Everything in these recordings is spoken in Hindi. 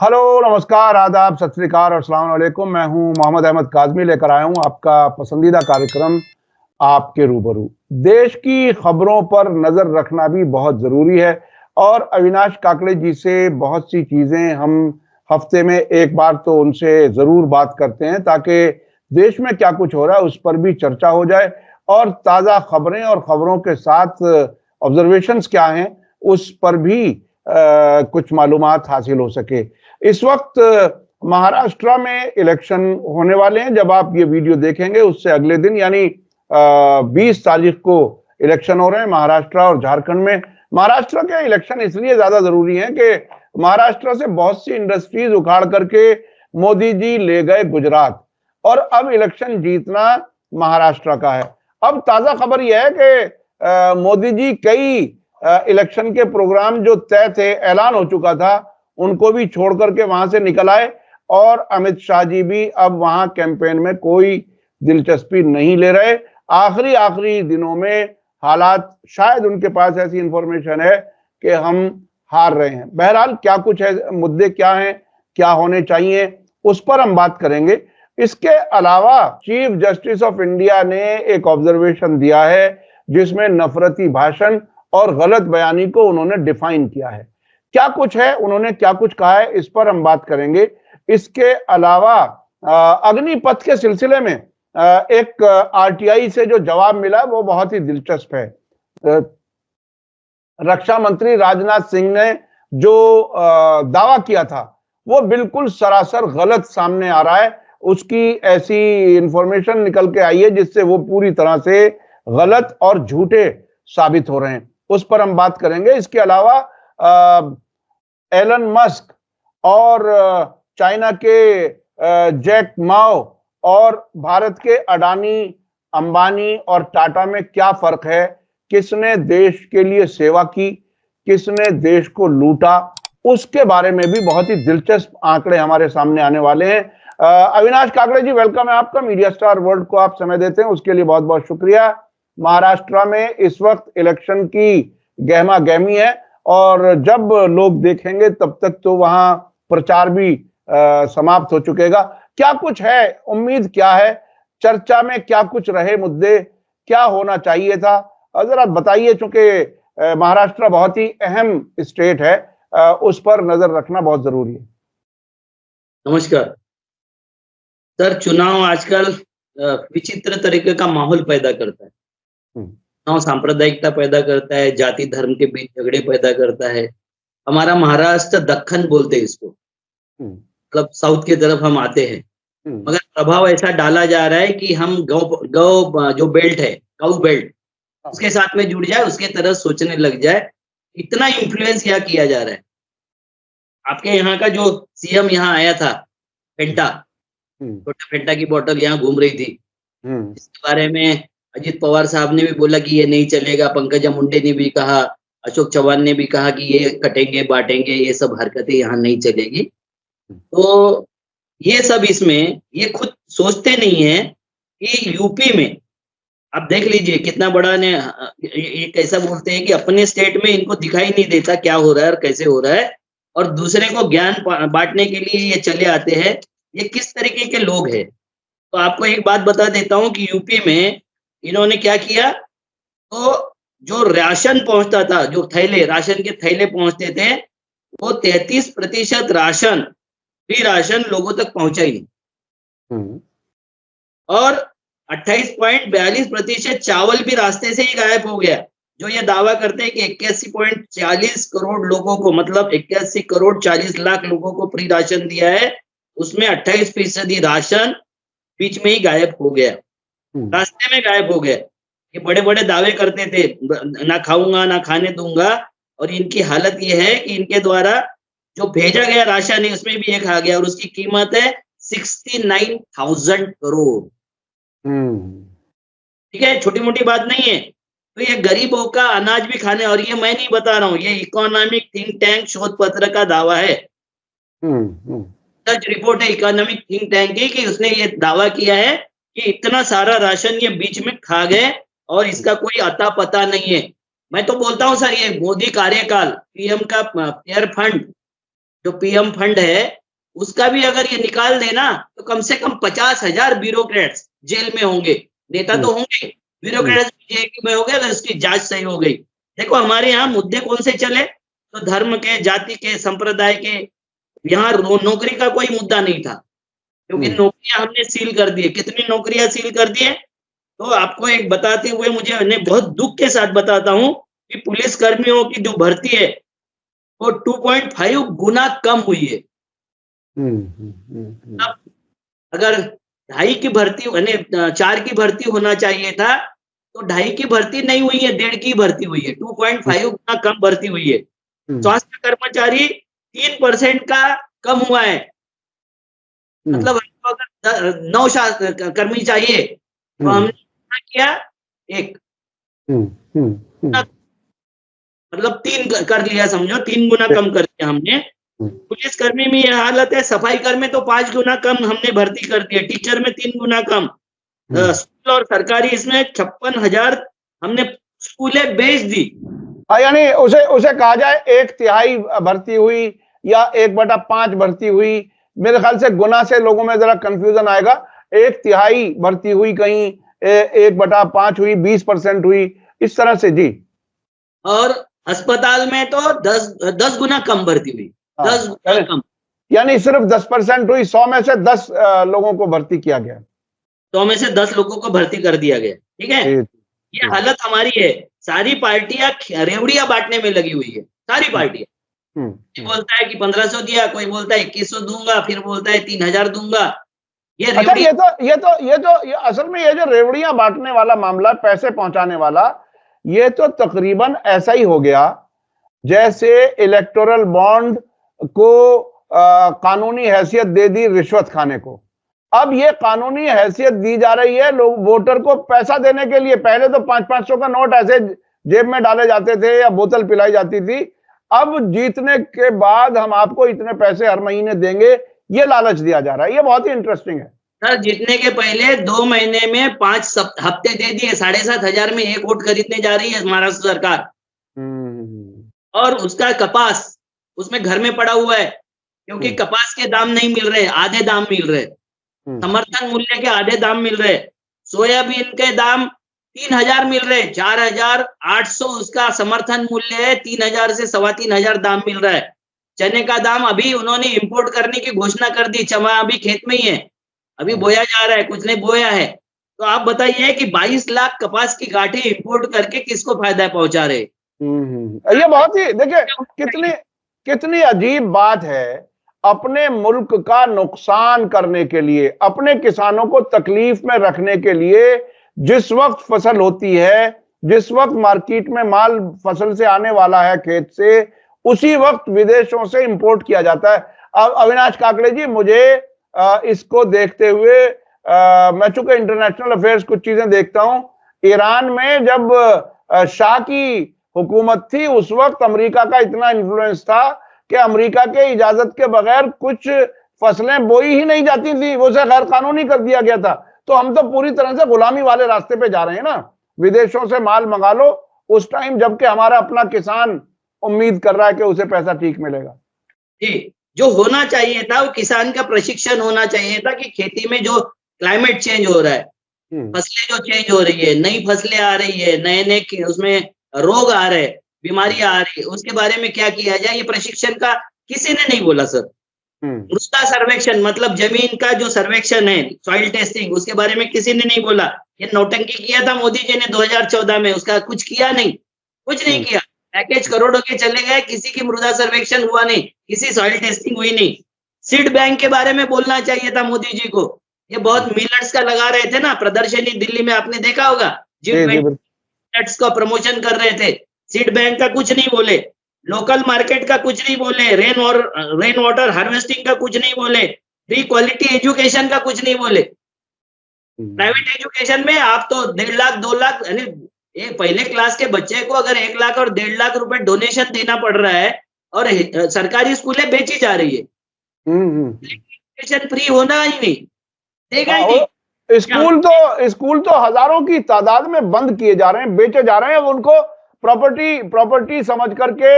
हेलो, नमस्कार, आदाब, सत श्री अकाल और अस्सलाम वालेकुम। मैं हूं मोहम्मद अहमद काज़मी, लेकर आया हूं आपका पसंदीदा कार्यक्रम आपके रूबरू। देश की खबरों पर नजर रखना भी बहुत जरूरी है और अविनाश काकड़े जी से बहुत सी चीजें हम हफ्ते में एक बार तो उनसे जरूर बात करते हैं ताकि देश में क्या कुछ हो रहा है उस पर भी चर्चा हो जाए और ताजा खबरें और खबरों के साथ ऑब्जर्वेशंस क्या हैं उस पर भी कुछ मालूमात हासिल हो सके। इस वक्त महाराष्ट्र में इलेक्शन होने वाले हैं। जब आप ये वीडियो देखेंगे उससे अगले दिन यानी 20 तारीख को इलेक्शन हो रहे हैं महाराष्ट्र और झारखंड में। महाराष्ट्र के इलेक्शन इसलिए ज्यादा जरूरी हैं कि महाराष्ट्र से बहुत सी इंडस्ट्रीज उखाड़ करके मोदी जी ले गए गुजरात और अब इलेक्शन जीतना महाराष्ट्र का है। अब ताजा खबर यह है कि मोदी जी कई इलेक्शन के प्रोग्राम जो तय थे, ऐलान हो चुका था, उनको भी छोड़ करके वहां से निकल आए और अमित शाह जी भी अब वहां कैंपेन में कोई दिलचस्पी नहीं ले रहे। आखिरी दिनों में हालात, शायद उनके पास ऐसी इंफॉर्मेशन है कि हम हार रहे हैं। बहरहाल क्या कुछ है, मुद्दे क्या हैं, क्या होने चाहिए, उस पर हम बात करेंगे। इसके अलावा चीफ जस्टिस ऑफ इंडिया ने एक ऑब्जर्वेशन दिया है जिसमें नफरती भाषण और गलत बयानी को उन्होंने डिफाइन किया है। क्या कुछ है, उन्होंने क्या कुछ कहा है, इस पर हम बात करेंगे। इसके अलावा अग्निपथ के सिलसिले में एक आरटीआई से जो जवाब मिला वो बहुत ही दिलचस्प है। रक्षा मंत्री राजनाथ सिंह ने जो दावा किया था वो बिल्कुल सरासर गलत सामने आ रहा है। उसकी ऐसी इंफॉर्मेशन निकल के आई है जिससे वो पूरी तरह से गलत और झूठे साबित हो रहे हैं, उस पर हम बात करेंगे। इसके अलावा एलन मस्क और चाइना के जैक माओ और भारत के अडानी, अंबानी और टाटा में क्या फर्क है, किसने देश के लिए सेवा की, किसने देश को लूटा, उसके बारे में भी बहुत ही दिलचस्प आंकड़े हमारे सामने आने वाले हैं। अविनाश काकड़े जी, वेलकम है आपका। मीडिया स्टार वर्ल्ड को आप समय देते हैं उसके लिए बहुत बहुत शुक्रिया। महाराष्ट्र में इस वक्त इलेक्शन की गहमा गहमी है और जब लोग देखेंगे तब तक तो वहां प्रचार भी समाप्त हो चुकेगा। क्या कुछ है, उम्मीद क्या है, चर्चा में क्या कुछ रहे मुद्दे, क्या होना चाहिए था, जरा बताइए। चूंकि महाराष्ट्र बहुत ही अहम स्टेट है, उस पर नजर रखना बहुत जरूरी है। नमस्कार सर। चुनाव आजकल विचित्र तरीके का माहौल पैदा करता है। चुनाव सांप्रदायिकता पैदा करता है, जाति धर्म के बीच झगड़े पैदा करता है। हमारा महाराष्ट्र दक्खन बोलते हैं इसको, मतलब साउथ की तरफ हम आते हैं, मगर प्रभाव ऐसा डाला जा रहा है कि हम गौ जो बेल्ट है, काऊ बेल्ट, उसके साथ में जुड़ जाए, उसके तरह सोचने लग जाए। इतना इन्फ्लुएंस यहाँ किया जा रहा है। आपके यहाँ का जो सीएम यहाँ आया था, फेंटा, छोटा फेंटा की बोतल यहाँ घूम रही थी, इसके बारे में अजित पवार साहब ने भी बोला कि ये नहीं चलेगा। पंकजा मुंडे ने भी कहा, अशोक चौहान ने भी कहा कि ये कटेंगे बांटेंगे, ये सब हरकतें यहाँ नहीं चलेगी। तो ये सब इसमें ये खुद सोचते नहीं है कि यूपी में आप देख लीजिए कितना बड़ा ने ये कैसा बोलते हैं कि अपने स्टेट में इनको दिखाई नहीं देता क्या हो रहा है और कैसे हो रहा है, और दूसरे को ज्ञान बांटने के लिए ये चले आते हैं। ये किस तरीके के लोग हैं। तो आपको एक बात बता देता हूँ कि यूपी में इन्होंने क्या किया, तो जो राशन पहुंचता था, जो थैले, राशन के थैले पहुंचते थे, वो 33% राशन, फ्री राशन लोगों तक पहुंचा ही नहीं। और 28.42% चावल भी रास्ते से ही गायब हो गया। जो ये दावा करते हैं कि 81.40 करोड़ लोगों को, मतलब 81 करोड़ 40 लाख लोगों को फ्री राशन दिया है, उसमें 28% राशन बीच में ही गायब हो गया, रास्ते में गायब हो गया। ये बड़े बड़े दावे करते थे, ना खाऊंगा ना खाने दूंगा, और इनकी हालत ये है कि इनके द्वारा जो भेजा गया राशन है उसमें भी ये खा गया, और उसकी कीमत है 69,000 करोड़। ठीक है, छोटी मोटी बात नहीं है। तो ये गरीबों का अनाज भी खाने, और ये मैं नहीं बता रहा हूँ, ये इकोनॉमिक थिंक टैंक शोध पत्र का दावा है, सच रिपोर्ट है इकोनॉमिक थिंक टैंक की, कि उसने ये दावा किया है कि इतना सारा राशन ये बीच में खा गए और इसका कोई अता पता नहीं है। मैं तो बोलता हूँ सर, ये मोदी कार्यकाल, पीएम का फेयर फंड जो पीएम फंड है उसका भी अगर ये निकाल देना तो कम से कम 50,000 ब्यूरोक्रेट्स जेल में होंगे। नेता तो होंगे, ब्यूरोक्रेट्स भी जेल में हो गए अगर इसकी जांच सही हो गई। देखो हमारे यहाँ मुद्दे कौन से चले, तो धर्म के, जाति के, संप्रदाय के, यहाँ नौकरी का कोई मुद्दा नहीं था, क्योंकि नौकरियां हमने सील कर दी। कितनी नौकरियां सील कर दी है, तो आपको एक बताते हुए मुझे बहुत दुख के साथ बताता हूँ कि पुलिस कर्मियों की जो भर्ती है वो 2.5 गुना कम हुई है। अब अगर 2.5 की भर्ती यानी 4 की भर्ती होना चाहिए था, तो 2.5 की भर्ती नहीं हुई है, 1.5 की भर्ती हुई है, 2.5 गुना कम भर्ती हुई है। स्वास्थ्य कर्मचारी 3% का कम हुआ है, मतलब अगर 9 कर्मी चाहिए तो हमने क्या किया, 1 मतलब 3 कर लिया, समझो 3 गुना कम कर दिया हमने। पुलिस कर्मी में यह हालत है, सफाई कर्मी तो 5 गुना कम हमने भर्ती कर दिया, टीचर में 3 गुना कम, स्कूल और सरकारी इसमें 56,000 हमने स्कूलें बेच दी। यानी उसे कहा जाए 1/3 भर्ती हुई या 1/5 भर्ती हुई। मेरे ख्याल से गुना से लोगों में जरा कंफ्यूजन आएगा। 1/3 भर्ती हुई, कहीं 1/5 हुई, 20% हुई, इस तरह से। जी। और अस्पताल में तो 10 गुना कम भर्ती हुई, 10 गुना कम, यानी सिर्फ 10% हुई। 100 में से 10 लोगों को भर्ती किया गया, 100 में से 10 लोगों को भर्ती कर दिया गया। ठीक है, ये हालत हमारी है। सारी पार्टियां रेवड़ियां बांटने में लगी हुई है, सारी पार्टियां। कोई बोलता है कि 1500 दिया, कोई बोलता है 2100 दूंगा, फिर बोलता है 3000 दूंगा। ये असल में ये जो रेवड़ियां बांटने वाला मामला, पैसे पहुंचाने वाला, ये तो तकरीबन ऐसा ही हो गया जैसे इलेक्टोरल बॉन्ड को कानूनी हैसियत दे दी रिश्वत खाने को। अब ये कानूनी हैसियत दी जा रही है लोग वोटर को पैसा देने के लिए। पहले तो 500-500 का नोट ऐसे जेब में डाले जाते थे या बोतल पिलाई जाती थी। अब जीतने के बाद हम आपको इतने पैसे हर महीने देंगे, ये लालच दिया जा रहा है। ये बहुत ही इंटरेस्टिंग है सर। जीतने के पहले 2 महीने में 5 हफ्ते दे दिए, 7,500 में 1 वोट खरीदने जा रही है महाराष्ट्र सरकार। और उसका कपास उसमें घर में पड़ा हुआ है, क्योंकि कपास के दाम नहीं मिल रहे, आधे दाम मिल रहे, समर्थन मूल्य के आधे दाम मिल रहे। सोयाबीन के दाम 3,000 मिल रहे, 4,800 उसका समर्थन मूल्य है, 3,000 से 3,500 दाम मिल रहा है। चने का दाम अभी उन्होंने इंपोर्ट करने की घोषणा कर दी, चना अभी खेत में ही है, अभी बोया जा रहा है, कुछ नहीं बोया है। तो आप बताइए कि 22 लाख कपास की गांठें इंपोर्ट करके किसको फायदा पहुंचा रहे। ये बहुत ही, देखिए कितनी अजीब बात है। अपने मुल्क का नुकसान करने के लिए, अपने किसानों को तकलीफ में रखने के लिए, जिस वक्त फसल होती है, जिस वक्त मार्केट में माल फसल से आने वाला है खेत से, उसी वक्त विदेशों से इंपोर्ट किया जाता है। अब अविनाश काकड़े जी, मुझे इसको देखते हुए, मैं चूंकि इंटरनेशनल अफेयर्स कुछ चीजें देखता हूं, ईरान में जब शाह की हुकूमत थी, उस वक्त अमेरिका का इतना इन्फ्लुएंस था कि अमेरिका के इजाजत के बगैर कुछ फसलें बोई ही नहीं जाती थी, वो उसे गैर कानूनी कर दिया गया था। तो हम तो पूरी तरह से गुलामी वाले रास्ते पे जा रहे हैं ना। विदेशों से माल मंगा लो उस टाइम, जबकि हमारा अपना किसान उम्मीद कर रहा है कि उसे पैसा ठीक मिलेगा। जी, जो होना चाहिए था वो किसान का प्रशिक्षण होना चाहिए था कि खेती में जो क्लाइमेट चेंज हो रहा है, फसलें जो चेंज हो रही है, नई फसलें आ रही है, नए उसमें रोग आ रहे, बीमारियां आ रही है, उसके बारे में क्या किया जाए, ये प्रशिक्षण का किसी ने नहीं बोला सर। मृदा सर्वेक्षण मतलब जमीन का जो सर्वेक्षण है, सॉइल टेस्टिंग, उसके बारे में किसी ने नहीं बोला। ये नौटंकी किया था मोदी जी ने 2014 में, उसका कुछ किया नहीं, कुछ नहीं किया। पैकेज करोड़ों के चले गए, किसी की मृदा सर्वेक्षण हुआ नहीं, किसी सॉइल टेस्टिंग हुई नहीं। सीड बैंक के बारे में बोलना चाहिए था मोदी जी को। ये बहुत मिलेट्स का लगा रहे थे ना प्रदर्शनी दिल्ली में, आपने देखा होगा, मिलेट्स का प्रमोशन कर रहे थे। सीड बैंक का कुछ नहीं बोले, लोकल मार्केट का कुछ नहीं बोले, रेन वाटर हार्वेस्टिंग का कुछ नहीं बोले, फ्री क्वालिटी एजुकेशन का कुछ नहीं बोले। प्राइवेट एजुकेशन में आप तो 1.5 लाख 2 लाख, यानी एक पहले क्लास के बच्चे को अगर 1 लाख और 1.5 लाख रुपए डोनेशन देना पड़ रहा है, और सरकारी स्कूलें बेची जा रही है। एजुकेशन फ्री होना ही नहीं, देगा ही नहीं। स्कूल तो हजारों की तादाद में बंद किए जा रहे हैं, बेचे जा रहे हैं। उनको प्रॉपर्टी समझ करके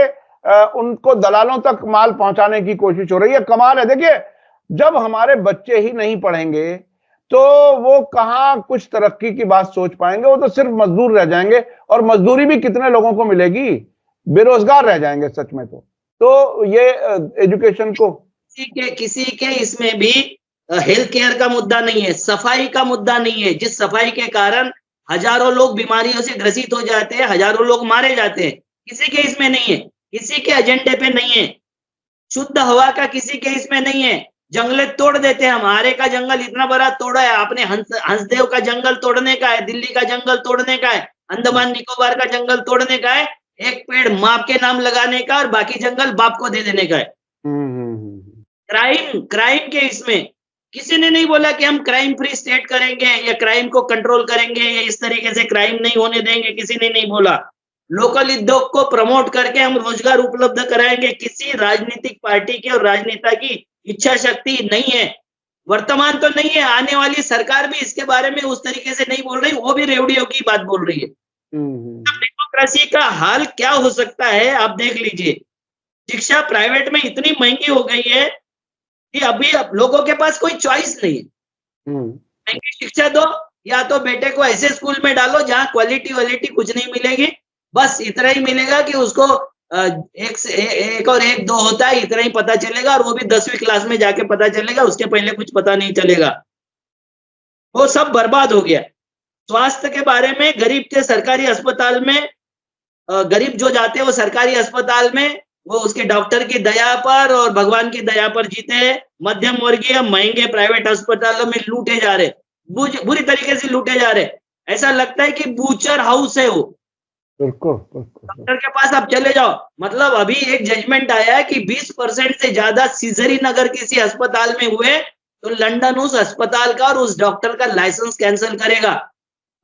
उनको दलालों तक माल पहुंचाने की कोशिश हो रही है। कमाल है। देखिए, जब हमारे बच्चे ही नहीं पढ़ेंगे तो वो कहां कुछ तरक्की की बात सोच पाएंगे, वो तो सिर्फ मजदूर रह जाएंगे, और मजदूरी भी कितने लोगों को मिलेगी, बेरोजगार रह जाएंगे सच में। तो ये एजुकेशन को किसी के इसमें भी हेल्थ केयर का मुद्दा नहीं है, सफाई का मुद्दा नहीं है, जिस सफाई के कारण हजारों लोग बीमारियों से ग्रसित हो जाते हैं, हजारों लोग मारे जाते हैं, किसी के इसमें नहीं है, किसी के एजेंडे पे नहीं है। शुद्ध हवा का किसी के इसमें नहीं है। जंगले तोड़ देते हैं हम। आरे का जंगल इतना बड़ा तोड़ा है आपने, हंसदेव का जंगल तोड़ने का है, दिल्ली का जंगल तोड़ने का है, अंडमान निकोबार का जंगल तोड़ने का है, एक पेड़ माँ के नाम लगाने का और बाकी जंगल बाप को दे देने का है। क्राइम के इसमें किसी ने नहीं बोला कि हम क्राइम फ्री स्टेट करेंगे या क्राइम को कंट्रोल करेंगे या इस तरीके से क्राइम नहीं होने देंगे, किसी ने नहीं बोला। लोकल उद्योग को प्रमोट करके हम रोजगार उपलब्ध कराएंगे। किसी राजनीतिक पार्टी के और राजनेता की इच्छा शक्ति नहीं है, वर्तमान तो नहीं है, आने वाली सरकार भी इसके बारे में उस तरीके से नहीं बोल रही, वो भी रेवड़ियों की बात बोल रही है। डेमोक्रेसी का हाल क्या हो सकता है आप देख लीजिए। शिक्षा प्राइवेट में इतनी महंगी हो गई है कि अभी अब लोगों के पास कोई चॉइस नहीं है। महंगी शिक्षा दो या तो बेटे को ऐसे स्कूल में डालो जहां क्वालिटी कुछ नहीं मिलेगी, बस इतना ही मिलेगा कि उसको एक और एक 2 होता है इतना ही पता चलेगा, और वो भी 10वीं क्लास में जाके पता चलेगा, उसके पहले कुछ पता नहीं चलेगा। वो सब बर्बाद हो गया। स्वास्थ्य के बारे में गरीब के सरकारी अस्पताल में, गरीब जो जाते हैं वो सरकारी अस्पताल में वो उसके डॉक्टर की दया पर और भगवान की दया पर जीते हैं। मध्यम वर्गीय महंगे प्राइवेट अस्पतालों में लूटे जा रहे, बुरी तरीके से लूटे जा रहे। ऐसा लगता है कि बूचर हाउस है वो। डॉक्टर के पास आप चले जाओ, मतलब अभी एक जजमेंट आया है कि 20% से ज्यादा सीजरिन अगर किसी अस्पताल में हुए तो लंदन उस अस्पताल का और उस डॉक्टर का लाइसेंस कैंसिल करेगा।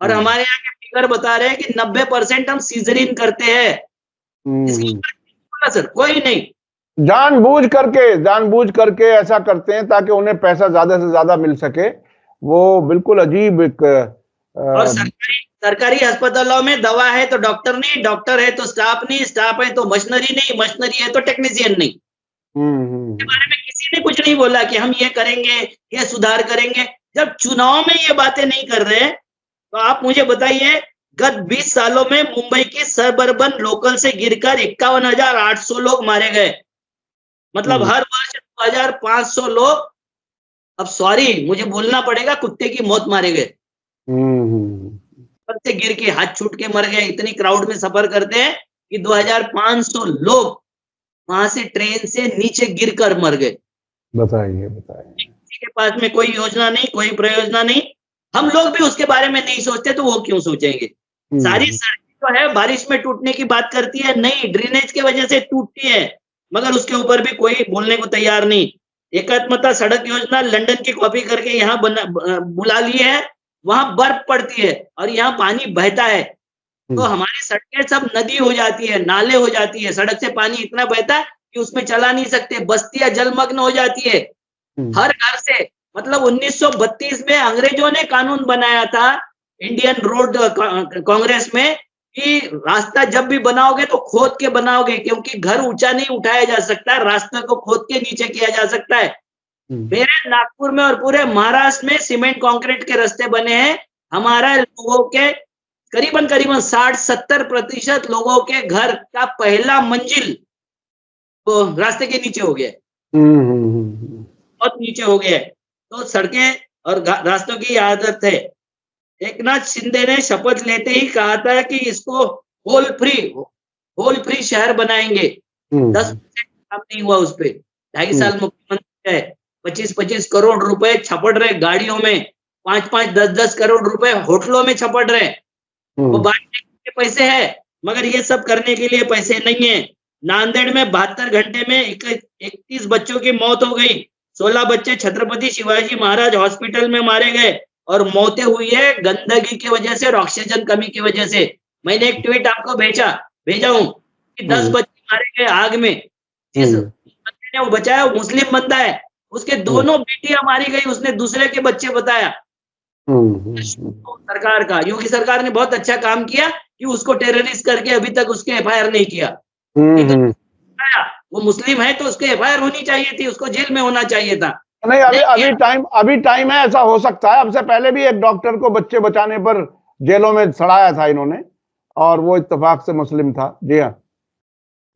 और हमारे यहाँ के फिगर बता रहे हैं कि 90% हम सीजरिन करते हैं। सर कोई नहीं, जानबूझ करके ऐसा करते हैं ताकि उन्हें पैसा ज्यादा से ज्यादा मिल सके। वो बिल्कुल अजीब एक और सरकारी अस्पतालों में दवा है तो डॉक्टर नहीं, डॉक्टर है तो स्टाफ नहीं, स्टाफ है तो मशीनरी नहीं, मशीनरी है तो टेक्नीशियन नहीं। इसके बारे में किसी ने कुछ नहीं बोला कि हम ये करेंगे, ये सुधार करेंगे। जब चुनाव में ये बातें नहीं कर रहे तो आप मुझे बताइए, गत 20 सालों में मुंबई की सबअर्बन लोकल से गिरकर 51,800 लोग मारे गए। मतलब हर वर्ष 2,500 लोग, अब सॉरी मुझे बोलना पड़ेगा, कुत्ते की मौत मारे गए। से गिर के हाथ छूट के मर गए। इतनी क्राउड में सफर करते हैं कि 2,500 लोग वहां से ट्रेन से नीचे गिरकर मर गए। बताइए। किसी के पास में कोई योजना नहीं, कोई प्रयोजना नहीं। हम लोग भी उसके बारे में नहीं सोचते तो वो क्यों सोचेंगे। सारी सड़कें जो है बारिश में टूटने की बात करती है, नहीं, ड्रेनेज की वजह से टूटती है, मगर उसके ऊपर भी कोई बोलने को तैयार नहीं। एकात्मता सड़क योजना लंदन की कॉपी करके यहाँ बुला ली है, वहां बर्फ पड़ती है और यहाँ पानी बहता है, तो हमारी सड़कें सब नदी हो जाती है, नाले हो जाती है। सड़क से पानी इतना बहता है कि उसमें चला नहीं सकते, बस्तियां जलमग्न हो जाती है हर घर से। मतलब 1932 में अंग्रेजों ने कानून बनाया था इंडियन रोड कांग्रेस में कि रास्ता जब भी बनाओगे तो खोद के बनाओगे, क्योंकि घर ऊंचा नहीं उठाया जा सकता, रास्ते को खोद के नीचे किया जा सकता है। मेरे नागपुर में और पूरे महाराष्ट्र में सीमेंट कंक्रीट के रास्ते बने हैं। हमारा लोगों के करीबन 60-70% लोगों के घर का पहला मंजिल तो रास्ते के नीचे हो गया, बहुत नीचे हो गया। तो सड़कें और रास्तों की आदत है। एकनाथ शिंदे ने शपथ लेते ही कहा था कि इसको होल फ्री शहर बनाएंगे। 10% काम नहीं हुआ उस पे। 2.5 साल मुख्यमंत्री है, 25-25 करोड़ रुपए छपड़ रहे गाड़ियों में, 5-5, 10-10 करोड़ रुपए होटलों में छपड़ रहे। वो बांटने के पैसे है, मगर ये सब करने के लिए पैसे नहीं है। नांदेड़ में 72 घंटे में 31 बच्चों की मौत हो गई। 16 बच्चे छत्रपति शिवाजी महाराज हॉस्पिटल में मारे गए और मौतें हुई है गंदगी की वजह से और ऑक्सीजन कमी की वजह से। मैंने एक ट्वीट आपको भेजा हूं कि 10 बच्चे मारे गए आग में। जिस बंदे ने वो बचाया वो मुस्लिम बंदा है, उसके दोनों बेटियां मारी गई, उसने दूसरे के बच्चे बताया। सरकार का, योगी सरकार ने बहुत अच्छा काम किया कि उसको टेररिस्ट करके अभी तक उसके FIR नहीं किया। वो मुस्लिम है तो उसको FIR होनी चाहिए थी, उसको जेल में होना चाहिए था। नहीं, अभी टाइम है, ऐसा हो सकता है। अब से पहले भी एक डॉक्टर को बच्चे बचाने पर जेलों में सड़ाया था इन्होंने, और वो इत्तेफाक से मुस्लिम था। जी हाँ।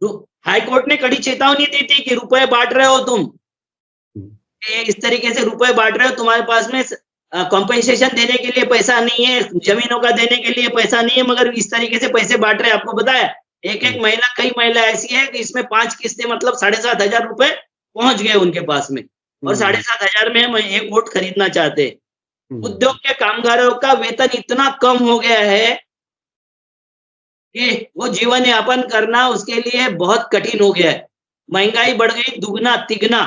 तो हाई कोर्ट ने कड़ी चेतावनी दी थी कि रुपए बांट रहे हो तुम, इस तरीके से रुपए बांट रहे हो, तुम्हारे पास में कॉम्पेंसेशन देने के लिए पैसा नहीं है, जमीनों का देने के लिए पैसा नहीं है, मगर इस तरीके से पैसे बांट रहे हैं। आपको बताया एक महिला, कई महिला ऐसी है कि इसमें 5 किस्तें, मतलब 7,500 रुपए पहुंच गए उनके पास में, और 7,500 में हम एक वोट खरीदना चाहते हैं। उद्योग के कामगारों का वेतन इतना कम हो गया है कि वो जीवन यापन करना उसके लिए बहुत कठिन हो गया है। महंगाई बढ़ गई दुगना तिगना,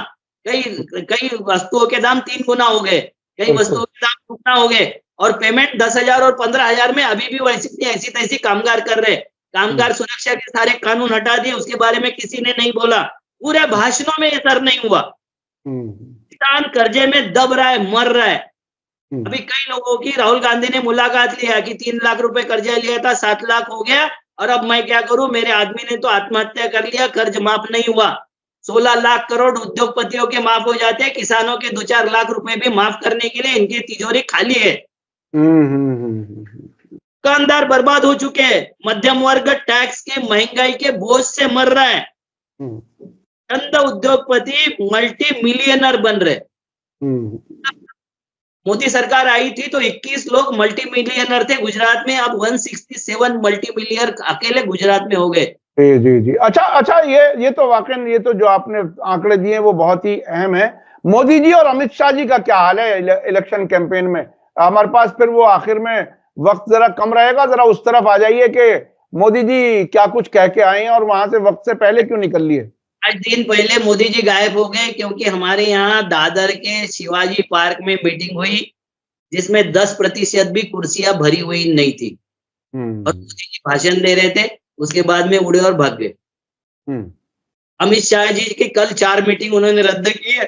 कई वस्तुओं के दाम 3 गुना हो गए, कई वस्तुओं के दाम दुगना हो गए, और पेमेंट 10,000 और 15,000 में अभी भी ऐसी तैसी कामगार कर रहे। कामगार सुरक्षा के सारे कानून हटा दिए, उसके बारे में किसी ने नहीं बोला, पूरे भाषणों में ये सर नहीं हुआ। किसान कर्जे में दब रहा है, मर रहा है। अभी कई लोगों की राहुल गांधी ने मुलाकात लिया कि 3 लाख रुपए कर्जा लिया था, 7 लाख हो गया, और अब मैं क्या करूं, मेरे आदमी ने तो आत्महत्या कर लिया, कर्ज माफ नहीं हुआ। 16 लाख करोड़ उद्योगपतियों के माफ हो जाते हैं, किसानों के 2-4 लाख रुपए भी माफ करने के लिए इनकी तिजोरी खाली है। दुकानदार बर्बाद हो चुके हैं, मध्यम वर्ग टैक्स के, महंगाई के बोझ से मर रहा है। चंद उद्योगपति मल्टी मिलियनर बन रहे। मोदी सरकार आई थी तो 21 लोग मल्टी मिलियनर थे गुजरात में, अब 167 मल्टी मिलियनर अकेले गुजरात में हो गए। जी जी जी। अच्छा, ये तो वाकई, ये तो जो आपने आंकड़े दिए वो बहुत ही अहम है। मोदी जी और अमित शाह जी का क्या हाल है इलेक्शन कैंपेन में? हमारे पास फिर वो आखिर में वक्त जरा कम रहेगा, जरा उस तरफ आ जाइए कि मोदी जी क्या कुछ कह के आए हैं और वहां से वक्त से पहले क्यों निकल लिए? आज दिन पहले मोदी जी गायब हो गए, क्योंकि हमारे यहाँ दादर के शिवाजी पार्क में मीटिंग हुई, जिसमें 10% भी कुर्सियां भरी हुई नहीं थी, और मोदी जी भाषण दे रहे थे, उसके बाद में उड़े और भाग गए। अमित शाह जी की कल 4 मीटिंग उन्होंने रद्द की है।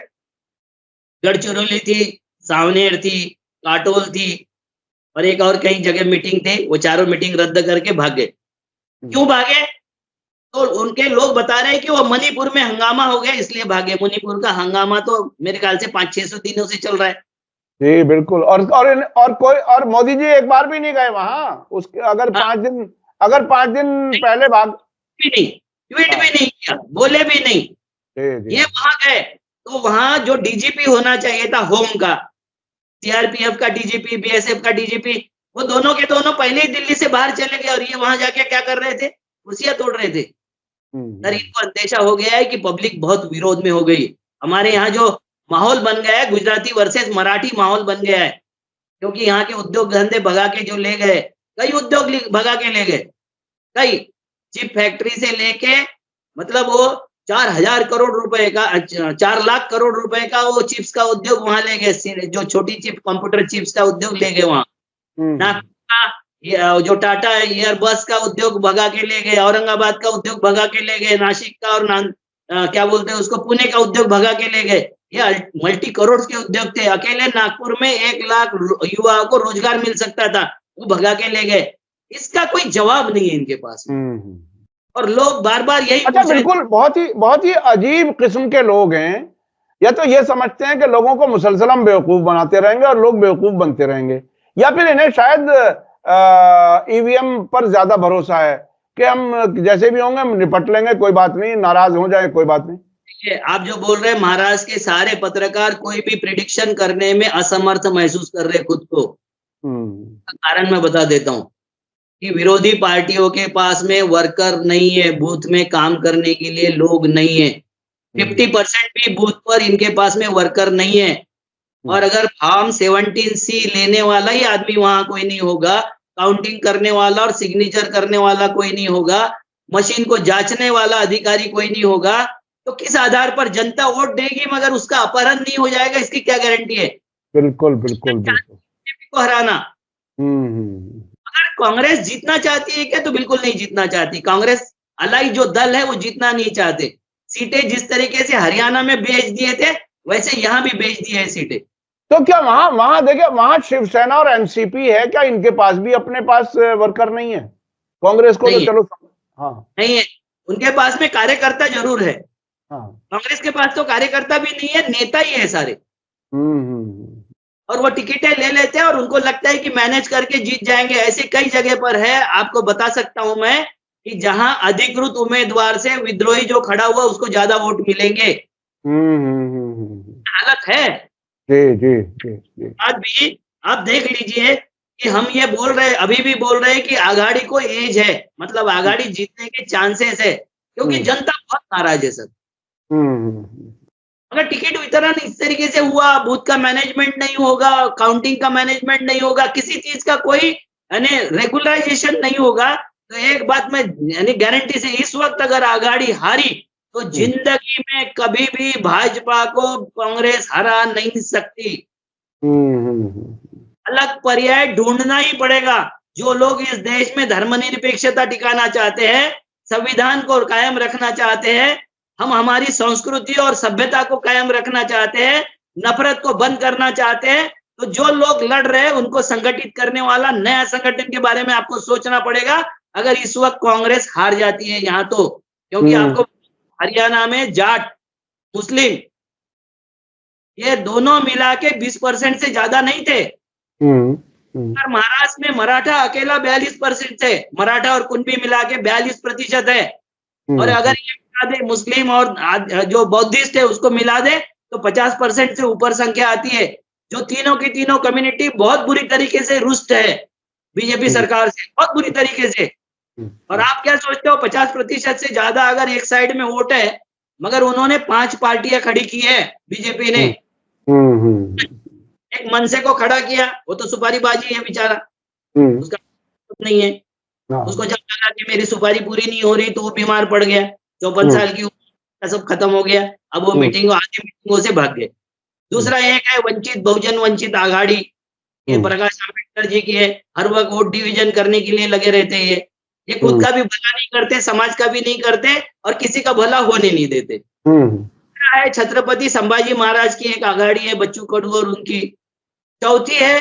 गढ़चिरौली थी, सावनेर थी, काटोल थी, और एक और कई जगह मीटिंग थे, वो चारों मीटिंग रद्द करके भाग गए। क्यों भागे? तो उनके लोग बता रहे हैं कि वो मणिपुर में हंगामा हो गया इसलिए भागे। मणिपुर का हंगामा तो मेरे ख्याल से 500-600 दिनों से चल रहा है। जी बिल्कुल। और मोदी जी एक बार भी नहीं गए वहां। उसके अगर 5 दिन पहले भाग भी नहीं, ट्वीट भी नहीं किया, बोले भी नहीं। ये वहां गए तो वहां जो डीजीपी होना चाहिए था होम का, सीआरपीएफ का डीजीपी, बीएसएफ का डीजीपी, वो दोनों के दोनों पहले ही दिल्ली से बाहर चले गए, और ये वहां जाके क्या कर रहे थे? कुर्सियां तोड़ रहे थे। सर, इनको अंदेशा हो गया है कि पब्लिक बहुत विरोध में हो गई। हमारे यहाँ जो माहौल बन गया है, गुजराती वर्सेस मराठी माहौल बन गया है, क्योंकि यहाँ के उद्योग धंधे भगा के जो ले गए, कई उद्योग भगा के ले गए, कई चिप फैक्ट्री से लेके, मतलब वो 4,000 करोड़ रुपए का, 4 लाख करोड़ रुपए का वो चिप्स का उद्योग वहां ले गए, जो छोटी चिप कंप्यूटर चिप्स का उद्योग ले गए वहां। नागपुर का जो टाटा एयरबस का उद्योग भगा के ले गए, औरंगाबाद का उद्योग भगा के ले गए, नासिक का और क्या बोलते हैं उसको, पुणे का उद्योग भगा के ले गए। ये मल्टी करोड़ के उद्योग थे। अकेले नागपुर में 1 लाख युवाओं को रोजगार मिल सकता था, वो भगा के ले गए। इसका कोई जवाब नहीं है इनके पास। और लोग बार बार यही बिल्कुल, बहुत ही अजीब किस्म के लोग हैं। या तो ये समझते हैं कि लोगों को मुसलसल हम बेवकूफ बनाते रहेंगे और लोग बेवकूफ बनते रहेंगे, या फिर इन्हें शायद ईवीएम पर ज्यादा भरोसा है कि हम जैसे भी होंगे हम निपट लेंगे, कोई बात नहीं, नाराज हो जाए कोई बात नहीं। आप जो बोल रहे हैं, महाराष्ट्र के सारे पत्रकार कोई भी प्रिडिक्शन करने में असमर्थ महसूस कर रहे खुद को। कारण मैं बता देता हूँ कि विरोधी पार्टियों के पास में वर्कर नहीं है, बूथ में काम करने के लिए लोग नहीं है। 50% भी बूथ पर इनके पास में वर्कर नहीं है। और अगर फॉर्म 17C लेने वाला ही आदमी वहां कोई नहीं होगा, काउंटिंग करने वाला और सिग्नेचर करने वाला कोई नहीं होगा, मशीन को जांचने वाला अधिकारी कोई नहीं होगा, तो किस आधार पर जनता वोट देगी? मगर उसका अपहरण नहीं हो जाएगा, इसकी क्या गारंटी है? बिल्कुल बिल्कुल बिल्कुल। बीजेपी को हराना। अगर कांग्रेस जीतना चाहती है क्या? तो बिल्कुल नहीं जीतना चाहती। कांग्रेस अलाई जो दल है वो जीतना नहीं चाहते। सीटें जिस तरीके से हरियाणा में बेच दिए थे, वैसे यहाँ भी बेच दी है सीटें। तो क्या वहां देखिए, वहां शिवसेना और एनसीपी है, क्या इनके पास भी अपने पास वर्कर नहीं है? कांग्रेस को तो चलो, हाँ नहीं है, उनके पास में कार्यकर्ता जरूर है। हाँ। कांग्रेस के पास तो कार्यकर्ता भी नहीं है, नेता ही है सारे। और वो टिकटें ले लेते हैं और उनको लगता है कि मैनेज करके जीत जाएंगे। ऐसे कई जगह पर है, आपको बता सकता हूं मैं कि जहां अधिकृत उम्मीदवार से विद्रोही जो खड़ा हुआ उसको ज्यादा वोट मिलेंगे। हालत है। जी जी जी जी। आज भी आप देख लीजिए कि हम ये बोल रहे, अभी भी बोल रहे हैं कि आघाड़ी को एज है, मतलब आघाड़ी जीतने के चांसेस है, क्योंकि जनता बहुत नाराज है सर। अगर टिकट वितरण इस तरीके से हुआ, बूथ का मैनेजमेंट नहीं होगा, काउंटिंग का मैनेजमेंट नहीं होगा, किसी चीज का कोई यानी रेगुलराइजेशन नहीं होगा, तो एक बात मैं यानी गारंटी से इस वक्त अगर आघाड़ी हारी तो जिंदगी में कभी भी भाजपा को कांग्रेस हरा नहीं सकती। अलग पर्याय ढूंढना ही पड़ेगा। जो लोग इस देश में धर्मनिरपेक्षता टिकाना चाहते हैं, संविधान को कायम रखना चाहते हैं, हम हमारी संस्कृति और सभ्यता को कायम रखना चाहते हैं, नफरत को बंद करना चाहते हैं, तो जो लोग लड़ रहे हैं उनको संगठित करने वाला नया संगठन के बारे में आपको सोचना पड़ेगा। अगर इस वक्त कांग्रेस हार जाती है यहाँ तो, क्योंकि आपको हरियाणा में जाट, मुस्लिम ये दोनों मिला के 20% से ज्यादा नहीं थे। महाराष्ट्र में मराठा अकेला 42% थे, मराठा और कुणबी मिला के 42% है। और अगर ये मिला दे मुस्लिम और जो बौद्धिस्ट है उसको मिला दे तो 50% से ऊपर संख्या आती है। जो तीनों की तीनों कम्युनिटी बहुत बुरी तरीके से रुष्ट है बीजेपी सरकार से, बहुत बुरी तरीके से। और आप क्या सोचते हो, 50% से ज्यादा अगर एक साइड में वोट है, मगर उन्होंने 5 पार्टियां खड़ी की है बीजेपी ने। एक मनसे को खड़ा किया, वो तो सुपारीबाजी है बेचारा, उसका नहीं है। उसको जब लगा कि मेरी सुपारी पूरी नहीं हो रही तो वो बीमार पड़ गया, 54 साल की उम्र, सब खत्म हो गया। अब वो आधी मीटिंगों से भाग गए। दूसरा एक है वंचित बहुजन वंचित आघाड़ी, ये प्रकाश आंबेडकर जी की है, हर वक्त वोट डिवीजन करने के लिए लगे रहते हैं। ये खुद का भी भला नहीं करते, समाज का भी नहीं करते और किसी का भला होने नहीं देते। है छत्रपति संभाजी महाराज की एक आघाड़ी है, बच्चू कडू और उनकी। चौथी है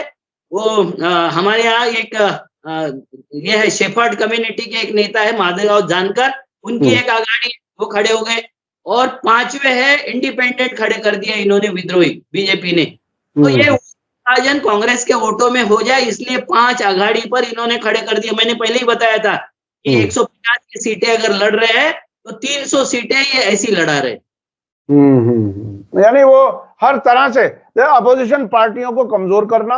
वो हमारे यहाँ एक ये है शेफर्ड कम्युनिटी के एक नेता है माधवराव जानकर, उनकी एक आघाड़ी, वो खड़े हो गए। और 5वें है इंडिपेंडेंट खड़े कर दिया इन्होंने, विद्रोही बीजेपी ने। तो ये विभाजन कांग्रेस के वोटों में हो जाए इसलिए 5 आघाड़ी पर इन्होंने खड़े कर दिया। मैंने पहले ही बताया था कि 150 की सीटें अगर लड़ रहे हैं तो 300 सीटें ये ऐसी लड़ा रहे। यानी वो हर तरह से अपोजिशन पार्टियों को कमजोर करना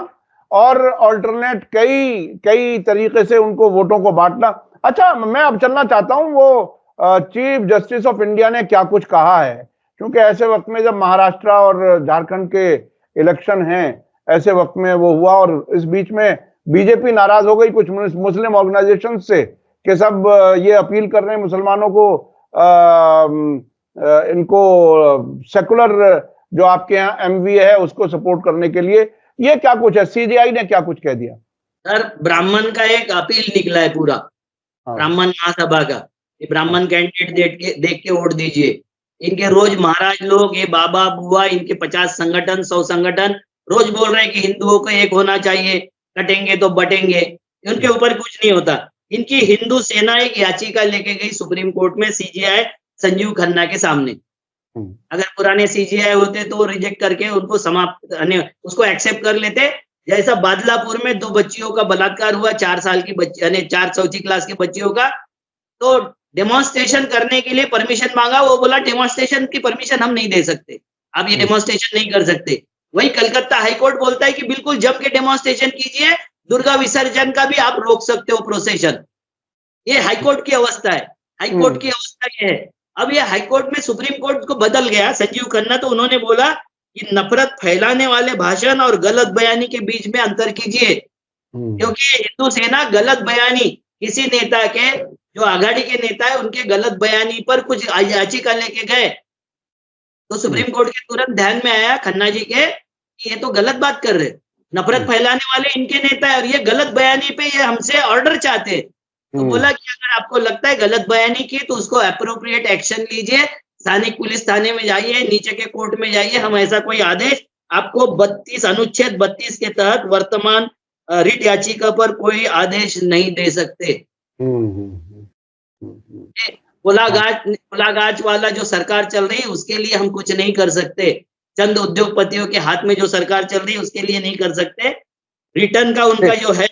और अल्टरनेट कई तरीके से उनको वोटों को बांटना। अच्छा, मैं अब चलना चाहता हूं वो चीफ जस्टिस ऑफ इंडिया ने क्या कुछ कहा है, क्योंकि ऐसे वक्त में जब महाराष्ट्र और झारखंड के इलेक्शन हैं, ऐसे वक्त में वो हुआ और इस बीच में बीजेपी नाराज हो गई कुछ मुस्लिम ऑर्गेनाइजेशन से कि सब ये अपील कर रहे हैं मुसलमानों को इनको सेकुलर जो आपके यहाँ एमवी है उसको सपोर्ट करने के लिए। ये क्या कुछ है, सीजेआई ने क्या कुछ कह दिया? सर, ब्राह्मण का एक अपील निकला है पूरा, ब्राह्मण महासभा का, कि ब्राह्मण कैंडिडेट देख के वोट दीजिए। इनके रोज महाराज लोग, ये बाबा बुआ, इनके 50 संगठन 100 संगठन रोज बोल रहे हैं कि हिंदुओं को एक होना चाहिए, कटेंगे तो बटेंगे। उनके ऊपर कुछ नहीं होता। इनकी हिंदू सेना एक याचिका लेके गई सुप्रीम कोर्ट में, सीजेआई संजीव खन्ना के सामने। अगर पुराने सीजेआई होते तो रिजेक्ट करके उनको समाप्त, उसको एक्सेप्ट कर लेते। जैसा बादलापुर में 2 बच्चियों का बलात्कार हुआ, 4 साल की बच्ची, यानी 4 चौथी क्लास की बच्चियों का, तो डेमोन्स्ट्रेशन करने के लिए परमिशन मांगा, वो बोला डेमोन्स्ट्रेशन की परमिशन हम नहीं दे सकते, आप ये डेमोन्स्ट्रेशन नहीं कर सकते। वही कलकत्ता हाईकोर्ट बोलता है कि बिल्कुल जम के डेमोन्स्ट्रेशन कीजिए, दुर्गा विसर्जन का भी आप रोक सकते हो प्रोसेशन। ये हाईकोर्ट की अवस्था है, हाईकोर्ट की अवस्था ये है। अब ये हाईकोर्ट में सुप्रीम कोर्ट को बदल गया संजीव खन्ना, तो उन्होंने बोला कि नफरत फैलाने वाले भाषण और गलत बयानी के बीच में अंतर कीजिए, क्योंकि हिंदू सेना गलत बयानी, किसी नेता के जो आघाड़ी के नेता है उनके गलत बयानी पर कुछ याचिका लेके गए, तो सुप्रीम कोर्ट के तुरंत ध्यान में आया खन्ना जी के कि ये तो गलत बात कर रहे, नफरत फैलाने वाले इनके नेता है और ये गलत बयानी पे ये हमसे ऑर्डर चाहते हैं। तो बोला कि अगर आपको लगता है गलत बयानी की तो उसको एप्रोप्रिएट एक्शन लीजिए, स्थानिक पुलिस थाने में जाइए, नीचे के कोर्ट में जाइए, हम ऐसा कोई आदेश आपको 32 अनुच्छेद 32 के तहत वर्तमान रिट याचिका पर कोई आदेश नहीं दे सकते। मुलाकात वाला जो सरकार चल रही है उसके लिए हम कुछ नहीं कर सकते। चंद उद्योगपतियों के हाथ में जो सरकार चल रही है उसके लिए नहीं कर सकते। रिटर्न का उनका जो है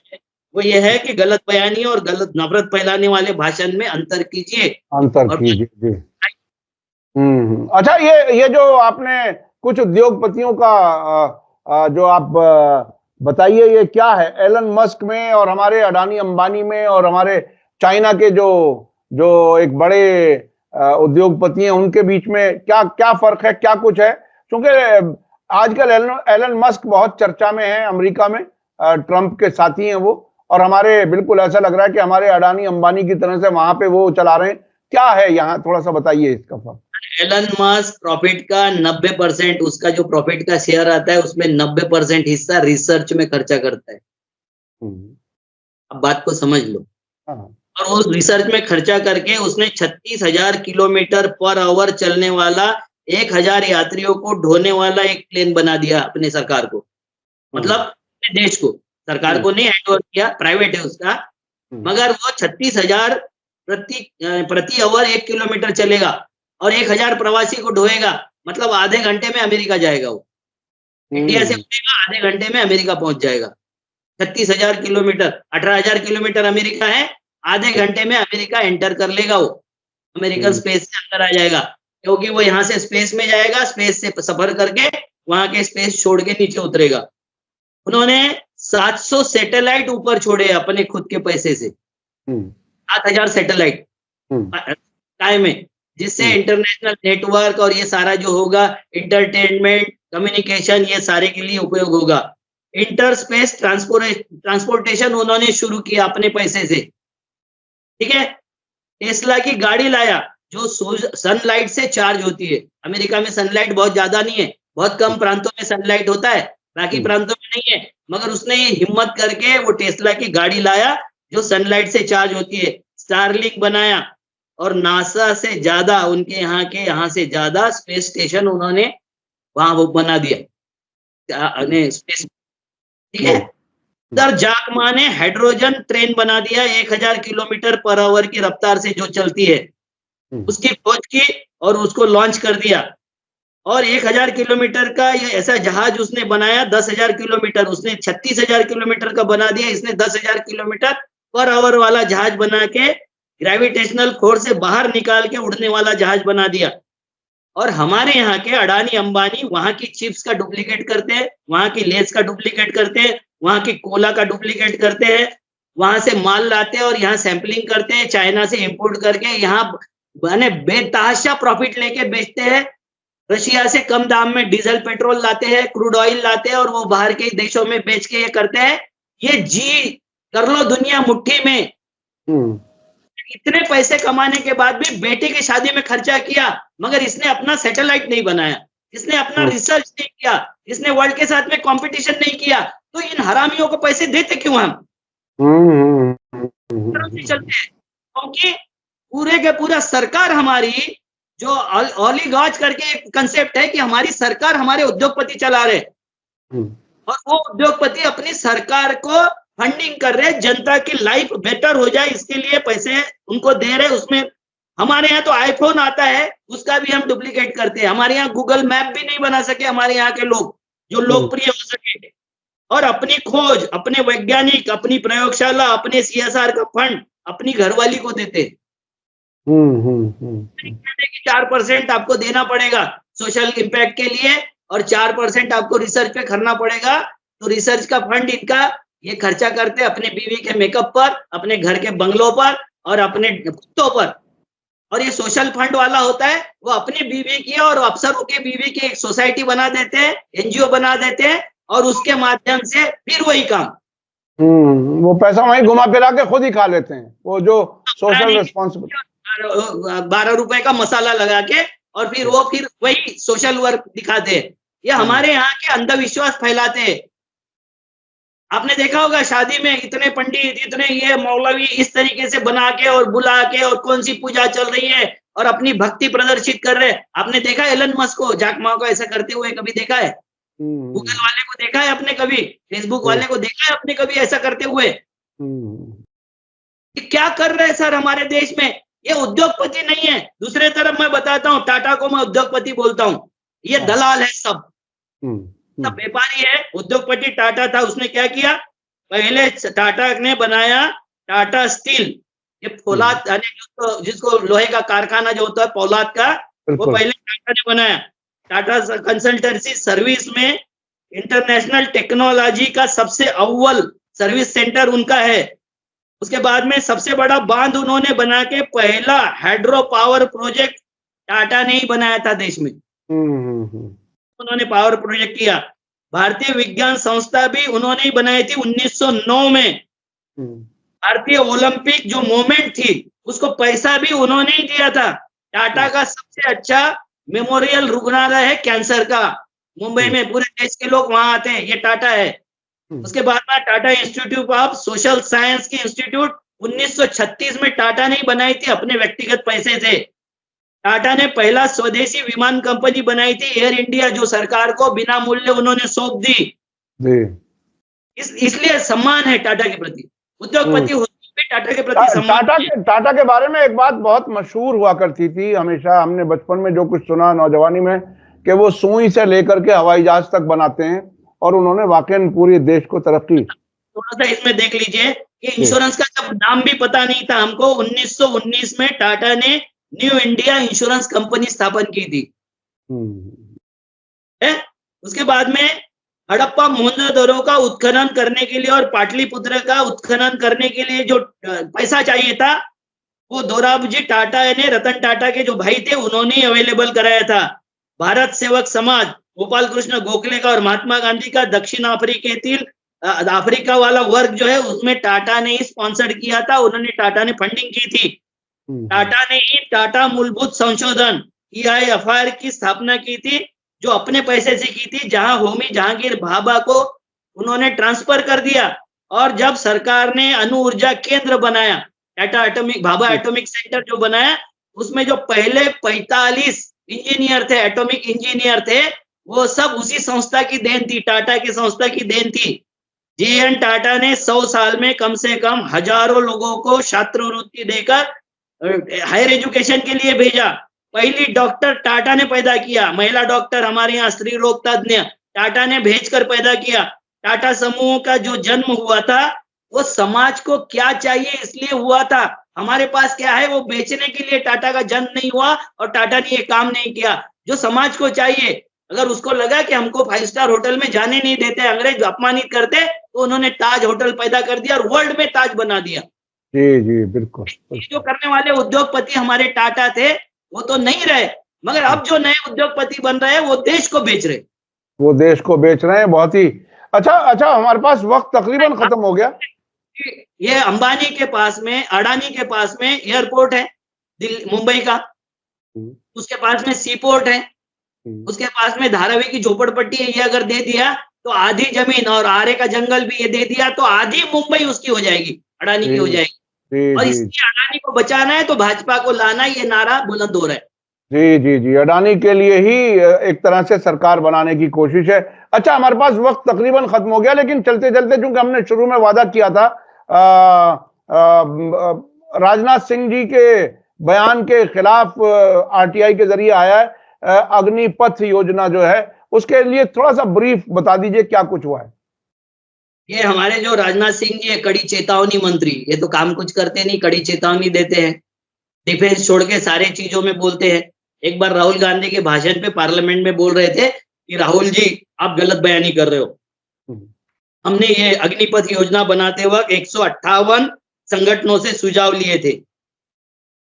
वो ये है कि गलत बयानी और गलत नफरत फैलाने वाले भाषण में अंतर कीजिए। जी। अच्छा, ये जो आपने कुछ उद्योगपतियों का जो आप बताइए, ये क्या है एलन मस्क में और हमारे अडानी अंबानी में और हमारे चाइना के जो एक बड़े उद्योगपति हैं उनके बीच में क्या क्या फर्क है, क्या कुछ है? क्योंकि आजकल एलन मस्क बहुत चर्चा में है अमेरिका में, ट्रंप के साथी हैं वो, और हमारे बिल्कुल ऐसा लग रहा है कि हमारे अडानी अंबानी की तरह से वहां पे वो चला रहे हैं। क्या है यहाँ, थोड़ा सा बताइए इसका फर्क। एलन मस्क प्रॉफिट का 90% उसका जो प्रॉफिट का शेयर आता है उसमें 90% हिस्सा रिसर्च में खर्चा करता है। अब बात को समझ लो। और उस रिसर्च में खर्चा करके उसने 36,000 किलोमीटर पर आवर चलने वाला 1,000 यात्रियों को ढोने वाला एक प्लेन बना दिया अपने सरकार को, मतलब अपने देश को। सरकार को नहीं हैंड ओवर किया, प्राइवेट है उसका, मगर वो 36,000 प्रति आवर 1 किलोमीटर चलेगा और 1,000 प्रवासी को ढोएगा, मतलब आधे घंटे में अमेरिका जाएगा वो। इंडिया से उठेगा, आधे घंटे में अमेरिका पहुंच जाएगा। 36,000 किलोमीटर, 18,000 किलोमीटर अमेरिका है, आधे घंटे में अमेरिका एंटर कर लेगा वो, अमेरिकन स्पेस से अंदर आ जाएगा, क्योंकि वो यहाँ से स्पेस में जाएगा, स्पेस से सफर करके वहां के स्पेस छोड़ के नीचे उतरेगा। उन्होंने 700 सैटेलाइट ऊपर छोड़े अपने खुद के पैसे से, 7,000 सैटेलाइट स्काई में, जिससे इंटरनेशनल नेटवर्क और ये सारा जो होगा, इंटरटेनमेंट, कम्युनिकेशन, ये सारे के लिए उपयोग होगा। इंटर स्पेस ट्रांसपोर्टेशन उन्होंने शुरू किया अपने पैसे से, ठीक है। टेस्ला की गाड़ी लाया जो सनलाइट से चार्ज होती है। अमेरिका में सनलाइट बहुत ज्यादा नहीं है, बहुत कम प्रांतों में सनलाइट होता है, बाकी प्रांतों में नहीं है, मगर उसने ये हिम्मत करके वो टेस्ला की गाड़ी लाया जो सनलाइट से चार्ज होती है। स्टारलिंक बनाया और नासा से ज्यादा, उनके यहाँ से ज्यादा स्पेस स्टेशन उन्होंने वहां वो बना दिया स्पेस, ठीक है। उधर जैक मा ने हाइड्रोजन ट्रेन बना दिया, 1,000 किलोमीटर पर आवर की रफ्तार से जो चलती है, उसकी खोज की और उसको लॉन्च कर दिया। और 1,000 किलोमीटर का ये ऐसा जहाज उसने बनाया, 10,000 किलोमीटर, उसने 36,000 किलोमीटर का बना दिया, इसने 10,000 किलोमीटर पर आवर वाला जहाज बना के ग्रेविटेशनल फोर्स से बाहर निकाल के उड़ने वाला जहाज बना दिया। और हमारे यहाँ के अडानी अंबानी वहां की चिप्स का डुप्लीकेट करते हैं, वहां की लेस का डुप्लीकेट करते हैं, वहां की कोला का डुप्लीकेट करते हैं, वहां से माल लाते हैं और यहाँ सैंपलिंग करते हैं, चाइना से इंपोर्ट करके यहाँ बेतहाशा प्रॉफिट लेके बेचते हैं। रशिया से कम दाम में डीजल पेट्रोल लाते हैं, क्रूड ऑयल लाते हैं और वो बाहर के देशों में बेच के ये करते हैं। ये जी कर लो दुनिया मुट्ठी में। इतने पैसे कमाने के बाद भी बेटे की शादी में खर्चा किया, मगर इसने अपना सैटेलाइट नहीं बनाया, इसने अपना रिसर्च नहीं किया, इसने वर्ल्ड के साथ में कंपटीशन नहीं किया। तो इन हरामियों को पैसे देते क्यों हम? चलते हैं क्योंकि पूरे के पूरा सरकार हमारी, जो ओलिगार्च करके एक कंसेप्ट है कि हमारी सरकार हमारे उद्योगपति चला रहे, और वो उद्योगपति अपनी सरकार को फंडिंग कर रहे, जनता की लाइफ बेटर हो जाए इसके लिए पैसे उनको दे रहे। उसमें हमारे यहाँ तो आईफोन आता है, उसका भी हम डुप्लीकेट करते हैं। हमारे यहाँ गूगल मैप भी नहीं बना सके हमारे यहाँ के लोग जो लोकप्रिय हो सके, और अपनी खोज, अपने वैज्ञानिक, अपनी प्रयोगशाला, अपने CSR का फंड अपनी घरवाली को देते। 4% आपको देना पड़ेगा सोशल इम्पैक्ट के लिए और 4% आपको रिसर्च पे करना पड़ेगा। तो रिसर्च का फंड इनका ये खर्चा करते अपने बीवी के मेकअप पर, अपने घर के बंगलों पर और अपने कुत्तों पर। और ये सोशल फंड वाला होता है, वो अपनी बीवी की और अफसरों के बीवी की एक सोसाइटी बना देते हैं, NGO बना देते हैं, और उसके माध्यम से फिर वही काम, वो पैसा वहीं घुमा फिरा के खुद ही खा लेते हैं, वो जो सोशल रिस्पॉन्सिबिलिटी। 12 रुपए का मसाला लगा के और फिर वही सोशल वर्क दिखाते हैं। ये हमारे यहाँ के अंधविश्वास फैलाते हैं। आपने देखा होगा शादी में इतने पंडित, इतने ये मौलवी इस तरीके से बना के और बुला के, और कौन सी पूजा चल रही है और अपनी भक्ति प्रदर्शित कर रहे हैं। आपने देखा एलन मस्क को, जैक मा को ऐसा करते हुए कभी देखा है? गूगल वाले को देखा है आपने कभी? फेसबुक वाले को देखा है आपने कभी ऐसा करते हुए? क्या कर रहे हैं सर हमारे देश में? ये उद्योगपति नहीं है। दूसरे तरफ मैं बताता हूँ, टाटा को मैं उद्योगपति बोलता हूँ, ये दलाल है सब सब व्यापारी है। उद्योगपति टाटा था, उसने क्या किया, पहले टाटा ने बनाया टाटा स्टील, ये फौलाद यानी जिसको लोहे का कारखाना जो होता है फौलाद का, वो पहले टाटा ने बनाया। टाटा कंसल्टेंसी सर्विस में इंटरनेशनल टेक्नोलॉजी का सबसे अव्वल सर्विस सेंटर उनका है। उसके बाद में सबसे बड़ा बांध उन्होंने बना के पहला हाइड्रो पावर प्रोजेक्ट टाटा ने ही बनाया था देश में। उन्होंने पावर प्रोजेक्ट किया। भारतीय विज्ञान संस्था भी उन्होंने ही बनाई थी 1909 में। भारतीय ओलंपिक जो मूवमेंट थी उसको पैसा भी उन्होंने ही दिया था। टाटा का सबसे अच्छा मेमोरियल रुग्णालय है कैंसर का, मुंबई में पूरे देश के लोग वहां आते हैं, ये टाटा है। उसके बाद में Tata institute of social science की इंस्टीट्यूट 1936 में टाटा ने बनाई थी अपने व्यक्तिगत पैसे से। टाटा ने पहला स्वदेशी विमान कंपनी बनाई थी एयर इंडिया, जो सरकार को बिना मूल्य उन्होंने सौंप दी। इसलिए सम्मान है टाटा के प्रति। उद्योगपति टाटा के प्रति सम्मान। टाटा के बारे में एक बात बहुत मशहूर हुआ करती थी, हमेशा हमने बचपन में जो कुछ सुना नौजवानी में, कि वो सुई से लेकर के हवाई जहाज तक बनाते हैं, और उन्होंने वाकई पूरे देश को तरक्की। थोड़ा सा इसमें देख लीजिए कि इंश्योरेंस का जब नाम भी पता नहीं था हमको, 1919 में टाटा ने न्यू इंडिया इंश्योरेंस कंपनी स्थापन की थी। उसके बाद में हड़प्पा मोहनजोदड़ो का उत्खनन करने के लिए और पाटलिपुत्र का उत्खनन करने के लिए जो पैसा चाहिए था, वो दोराबजी टाटा ने, रतन टाटा के जो भाई थे, उन्होंने ही अवेलेबल कराया था। भारत सेवक समाज, गोपाल कृष्ण गोखले का और महात्मा गांधी का दक्षिण अफ्रीका वाला वर्ग जो है, उसमें टाटा ने ही स्पॉन्सर्ड किया था। उन्होंने टाटा ने फंडिंग की थी। टाटा ने ही टाटा मूलभूत संशोधन TIFR की स्थापना की थी, जो अपने पैसे से की थी, जहां होमी जहांगीर भाभा को उन्होंने ट्रांसफर कर दिया। और जब सरकार ने अणु ऊर्जा केंद्र बनाया, Tata atomic Bhabha atomic centre जो बनाया, उसमें जो पहले 45 इंजीनियर थे, एटॉमिक इंजीनियर थे, वो सब उसी संस्था की देन थी, टाटा की संस्था की देन थी। JN टाटा ने 100 साल में कम से कम हजारों लोगों को छात्रवृत्ति देकर हायर एजुकेशन के लिए भेजा। पहली डॉक्टर टाटा ने पैदा किया, महिला डॉक्टर हमारे यहाँ स्त्री रोग तज्ञ टाटा ने भेजकर पैदा किया। टाटा समूह का जो जन्म हुआ था, वो समाज को क्या चाहिए इसलिए हुआ था। हमारे पास क्या है वो बेचने के लिए टाटा का जन्म नहीं हुआ, और टाटा ने ये काम नहीं किया जो समाज को चाहिए। अगर उसको लगा कि हमको 5 स्टार होटल में जाने नहीं देते, अंग्रेज अपमानित करते, तो उन्होंने ताज होटल पैदा कर दिया और वर्ल्ड में ताज बना दिया। जी बिल्कुल। जो करने वाले उद्योगपति हमारे टाटा थे, वो तो नहीं रहे, मगर अब जो नए उद्योगपति बन रहे हैं वो देश को बेच रहे हैं। बहुत ही अच्छा हमारे पास वक्त तकरीबन खत्म हो गया। ये अंबानी के पास में, अडानी के पास में एयरपोर्ट है मुंबई का, उसके पास में सी पोर्ट है, उसके पास में धारावी की झोपड़पट्टी है। ये अगर दे दिया तो आधी जमीन और आरे का जंगल भी ये दे दिया तो आधी मुंबई उसकी हो जाएगी, अडानी की हो जाएगी। और इसलिए अडानी को बचाना है तो भाजपा को लाना, ये नारा बुलंद हो रहा है। जी अडानी के लिए ही एक तरह से सरकार बनाने की कोशिश है। अच्छा, हमारे पास वक्त तकरीबन खत्म हो गया, लेकिन चलते चलते चूंकि हमने शुरू में वादा किया था, राजनाथ सिंह जी के बयान के खिलाफ RTI के जरिए आया है अग्निपथ योजना जो है, उसके लिए थोड़ा सा ब्रीफ बता दीजिए क्या कुछ हुआ है। ये हमारे जो राजनाथ सिंह जी है, कड़ी चेतावनी मंत्री, ये तो काम कुछ करते नहीं, कड़ी चेतावनी देते हैं, डिफेंस छोड़ के सारे चीजों में बोलते हैं। एक बार राहुल गांधी के भाषण पे पार्लियामेंट में बोल रहे थे कि राहुल जी आप गलत बयानी कर रहे हो। हमने ये अग्निपथ योजना बनाते वक्त 158 संगठनों से सुझाव लिए थे,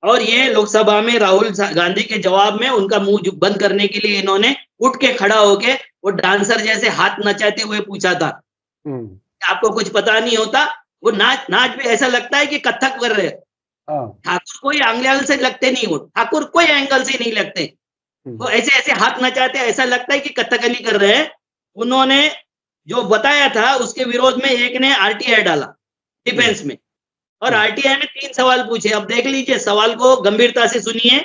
और ये लोकसभा में राहुल गांधी के जवाब में उनका मुंह बंद करने के लिए इन्होंने उठ के खड़ा होके वो डांसर जैसे हाथ नचाते हुए पूछा था, आपको कुछ पता नहीं होता। वो नाच भी ऐसा लगता है कि कथक कर रहे हैं। ठाकुर कोई एंगल से लगते नहीं, वो ठाकुर कोई एंगल से नहीं लगते, वो ऐसे ऐसे हाथ नचाते, ऐसा लगता है कि कथकली कर रहे हैं। उन्होंने जो बताया था उसके विरोध में एक ने RTI डाला डिफेंस में, और RTI में 3 सवाल पूछे। अब देख लीजिए, सवाल को गंभीरता से सुनिए।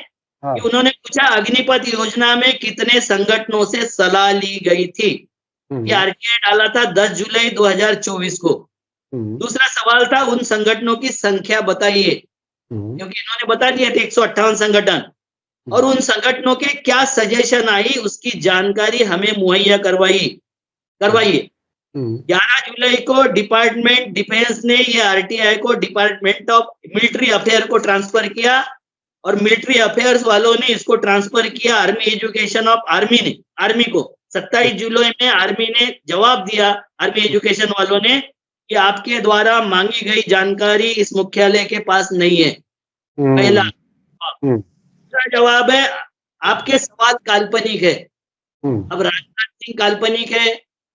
कि उन्होंने पूछा अग्निपथ योजना में कितने संगठनों से सलाह ली गई थी। ये RTI डाला था 10 जुलाई 2024 को। दूसरा सवाल था उन संगठनों की संख्या बताइए। क्योंकि इन्होंने बता दिया था 158 संगठन, और उन संगठनों के क्या सजेशन आई उसकी जानकारी हमें मुहैया करवाइए। 11 जुलाई को डिपार्टमेंट डिफेंस ने ये आरटीआई को डिपार्टमेंट ऑफ मिलिट्री अफेयर को ट्रांसफर किया, और मिलिट्री अफेयर्स वालों ने इसको ट्रांसफर किया आर्मी एजुकेशन ऑफ आर्मी को। 27 जुलाई में आर्मी ने जवाब दिया, आर्मी एजुकेशन वालों ने, कि आपके द्वारा मांगी गई जानकारी इस मुख्यालय के पास नहीं है। पहला। दूसरा जवाब है, आपके सवाल काल्पनिक है। अब राजनाथ सिंह काल्पनिक है,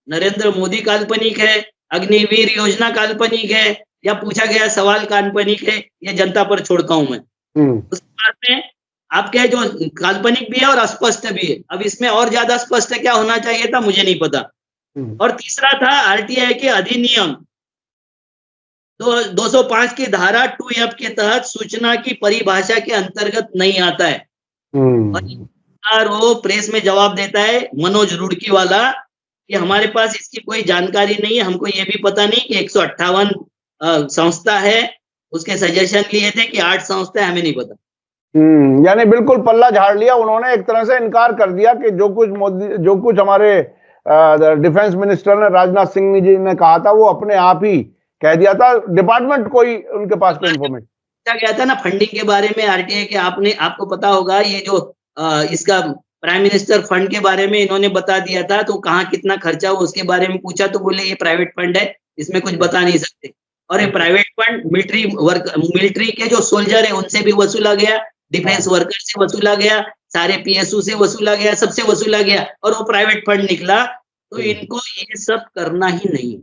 नरेंद्र मोदी काल्पनिक है, अग्निवीर योजना काल्पनिक है, या पूछा गया सवाल काल्पनिक है, ये जनता पर छोड़ता हूं मैं। उसके बाद में आपके जो काल्पनिक भी है और अस्पष्ट भी है। अब इसमें और ज्यादा स्पष्ट क्या होना चाहिए था, मुझे नहीं पता। और तीसरा था आरटीआई के अधिनियम 205 की धारा 2F के तहत सूचना की परिभाषा के अंतर्गत नहीं आता है। और वो प्रेस में जवाब देता है मनोज रुड़की वाला कि हमारे पास इसकी कोई जानकारी नहीं है, हमको ये भी पता नहीं कि 158 संस्था है, उसके सजेशन लिए थे कि 8 संस्था है, हमें नहीं पता। यानी बिल्कुल पल्ला झाड़ लिया उन्होंने, एक तरह से इनकार कर दिया कि जो कुछ हमारे डिफेंस मिनिस्टर ने राजनाथ सिंह जी ने कहा था वो अपने आप ही कह दिया था, डिपार्टमेंट कोई उनके पास कोई इन्फॉर्मेशन गया था ना फंडिंग के बारे में आरटीआई के। आपको पता होगा ये जो इसका प्राइम मिनिस्टर फंड के बारे में इन्होंने बता दिया था, तो कहाँ कितना खर्चा हुआ उसके बारे में पूछा तो बोले ये प्राइवेट फंड है, इसमें कुछ बता नहीं सकते। और ये प्राइवेट फंड मिलिट्री के जो सोल्जर है उनसे भी वसूला गया, डिफेंस वर्कर से वसूला गया, सारे पीएसयू से वसूला गया, सबसे वसूला गया, और वो प्राइवेट फंड निकला। तो इनको ये सब करना ही नहीं,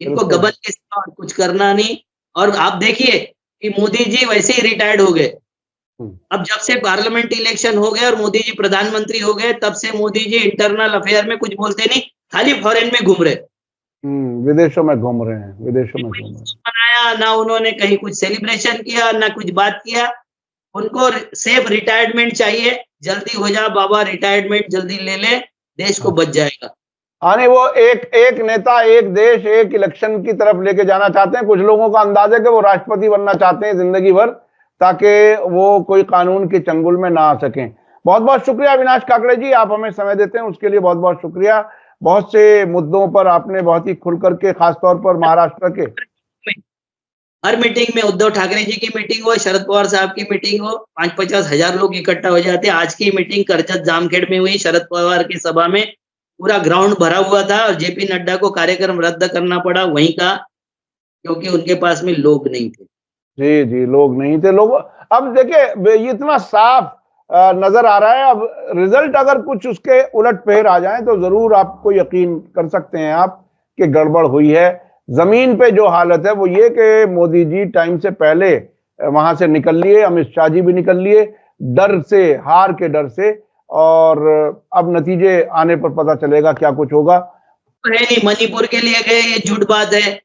इनको गबन के सिवा और कुछ करना नहीं। और आप देखिए कि मोदी जी वैसे ही रिटायर्ड हो गए। अब जब से पार्लियामेंट इलेक्शन हो गए और मोदी जी प्रधानमंत्री हो गए, तब से मोदी जी इंटरनल अफेयर में कुछ बोलते नहीं, खाली फॉरेन में घूम रहे, विदेशों में घूम रहे हैं, विदेशों में घूम रहे हैं। मनाया ना उन्होंने, कहीं कुछ सेलिब्रेशन किया ना कुछ बात किया। उनको सेफ रिटायरमेंट चाहिए, जल्दी हो जा बाबा, रिटायरमेंट जल्दी ले ले, देश को बच जाएगा। नहीं, वो एक नेता एक देश एक इलेक्शन की तरफ लेके जाना चाहते हैं। कुछ लोगों का अंदाजा है कि वो राष्ट्रपति बनना चाहते हैं जिंदगी भर, ताकि वो कोई कानून के चंगुल में ना आ सकें। बहुत बहुत शुक्रिया अविनाश काकड़े जी, आप हमें समय देते हैं उसके लिए बहुत बहुत शुक्रिया। बहुत से मुद्दों पर आपने बहुत ही खुल करके, खासतौर पर महाराष्ट्र के हर मीटिंग में, उद्धव ठाकरे जी की मीटिंग हो, शरद पवार साहब की मीटिंग हो, 5-50 हजार लोग इकट्ठा हो जाते हैं। आज की मीटिंग करजत जामखेड़ में हुई, शरद पवार की सभा में पूरा ग्राउंड भरा हुआ था, और जेपी नड्डा को कार्यक्रम रद्द करना पड़ा वहीं का, क्योंकि उनके पास में लोग नहीं थे। जी, लोग नहीं थे। लोग, अब देखिए ये इतना साफ नजर आ रहा है। अब रिजल्ट अगर कुछ उसके उलट फेर आ जाए तो जरूर आपको यकीन कर सकते हैं आप कि गड़बड़ हुई है। जमीन पे जो हालत है वो ये कि मोदी जी टाइम से पहले वहां से निकल लिए, अमित शाह जी भी निकल लिए, डर से, हार के डर से, और अब नतीजे आने पर पता चलेगा क्या कुछ होगा। नहीं, मणिपुर के लिए गए, ये झूठ बात है।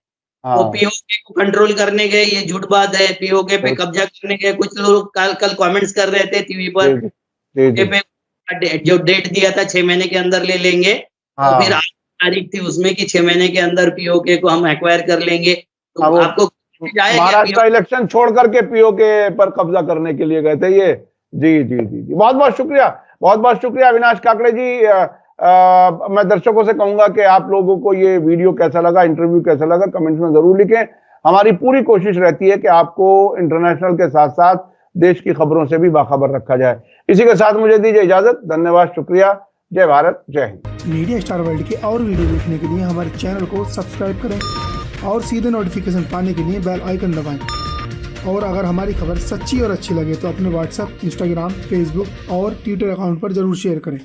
वो पीओके को कंट्रोल करने गए, ये झूठ बात है। पीओके पे कब्जा करने गए, कुछ लोग कल कमेंट्स कर रहे थे टीवी पर, जो डेट दिया था 6 महीने के अंदर ले लेंगे, तो फिर तारीख थी उसमें कि 6 महीने के अंदर पीओके को हम एक्वायर कर लेंगे। तो आपको महाराष्ट्र इलेक्शन छोड़ करके पीओके पर कब्जा करने के लिए गए थे ये। जी, बहुत बहुत शुक्रिया, बहुत बहुत शुक्रिया अविनाश काकड़े जी। मैं दर्शकों से कहूंगा कि आप लोगों को ये वीडियो कैसा लगा, इंटरव्यू कैसा लगा, कमेंट्स में जरूर लिखें। हमारी पूरी कोशिश रहती है कि आपको इंटरनेशनल के साथ साथ देश की खबरों से भी बाखबर रखा जाए। इसी के साथ मुझे दीजिए इजाजत। धन्यवाद, शुक्रिया, जय भारत, जय हिंद। मीडिया स्टार वर्ल्ड के और वीडियो देखने के लिए हमारे चैनल को सब्सक्राइब करें और सीधे नोटिफिकेशन पाने के लिए बेल आइकन दबाएं। और अगर हमारी खबर सच्ची और अच्छी लगे तो अपने व्हाट्सएप, इंस्टाग्राम, फेसबुक और ट्विटर अकाउंट पर जरूर शेयर करें।